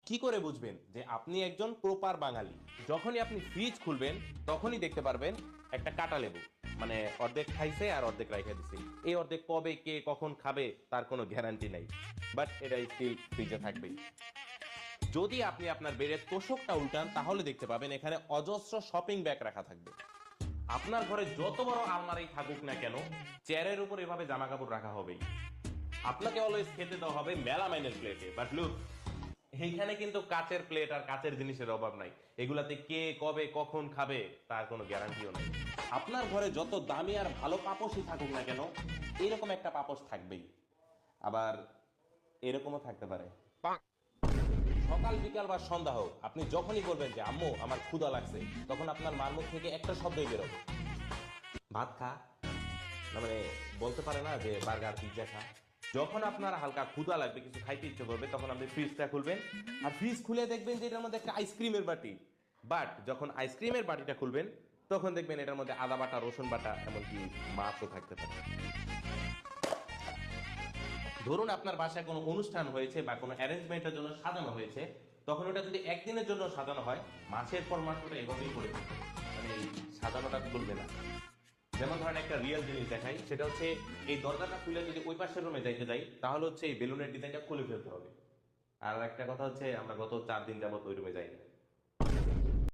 কি করে বুঝবেন যে আপনি একজন প্রপার বাঙালি? যখনই আপনি ফ্রিজ খুলবেন তখনই দেখতে পারবেন একটা কাটা লেবু, মানে অর্ধেক খাইছে আর অর্ধেক রাইখা দিছে। এই অর্ধেক কবে কে কখন খাবে তার কোনো গ্যারান্টি নাই, বাট এটা স্টিল ফ্রিজে থাকবেই। যদি আপনি আপনার বেডের তোষকটা উল্টান তাহলে দেখতে পাবেন এখানে অজস্র শপিং ব্যাগ রাখা থাকবে। আপনার ঘরে যত বড় আলমারি থাকুক না কেন, চেয়ারের উপর এভাবে জামা কাপড় রাখা হবেই। আপনাকে অলওয়েজ খেতে দেওয়া হবে মেলামাইনের প্লেটে, বাট লুক, এইখানে কিন্তু কাচের প্লেট আর কাচের জিনিসের অভাব নাই। এগুলাতে কে কবে কখন খাবে তার কোনো গ্যারান্টিও নাই। আপনার ঘরে যত দামি আর ভালো পাপোশই থাকুক না কেন, এরকম একটা পাপোশ থাকবেই। আবার এরকমও থাকতে পারে। সকাল বিকাল বা সন্ধ্যা হোক, আপনি যখনই বলবেন যে আম্মু আমার ক্ষুধা লাগছে, তখন আপনার মার মুখ থেকে একটা শব্দই বেরোবে, ভাত খা। না মানে বলতে পারে না যে বার্গার পিৎজা খা। যখন আপনার হালকা ক্ষুধা লাগবে, কিছু খাইতে ইচ্ছে করবে, তখন আপনি ফ্রিজটা খুলবেন, আর ফ্রিজ খুলে দেখবেন যে এটার মধ্যে একটা আইসক্রিমের বাটি। বাট যখন আইসক্রিমের বাটিটা খুলবেন তখন দেখবেন এটার মধ্যে আদা বাটা, রসুন বাটা, এমনকি মাছও থাকতে পারে। ধরুন আপনার বাসায় কোনো অনুষ্ঠান হয়েছে বা কোনো অ্যারেঞ্জমেন্টের জন্য সাজানো হয়েছে, তখন ওটা যদি একদিনের জন্য সাজানো হয়, মাসের পর মাস ওটা এভাবেই পড়ে থাকে, মানে এই সাজানোটা চলবে না। যেমন ধরেন একটা রিয়েল জিনিস দেখাই, সেটা হচ্ছে এই দরজাটা খুলে যদি ওই পাশের রুমে যাইতে যাই, তাহলে হচ্ছে এই বেলুনের ডিজাইনটা খুলে ফেলতে হবে। আর একটা কথা হচ্ছে, আমরা গত 4 দিন যাবত ওই রুমে যাইনি।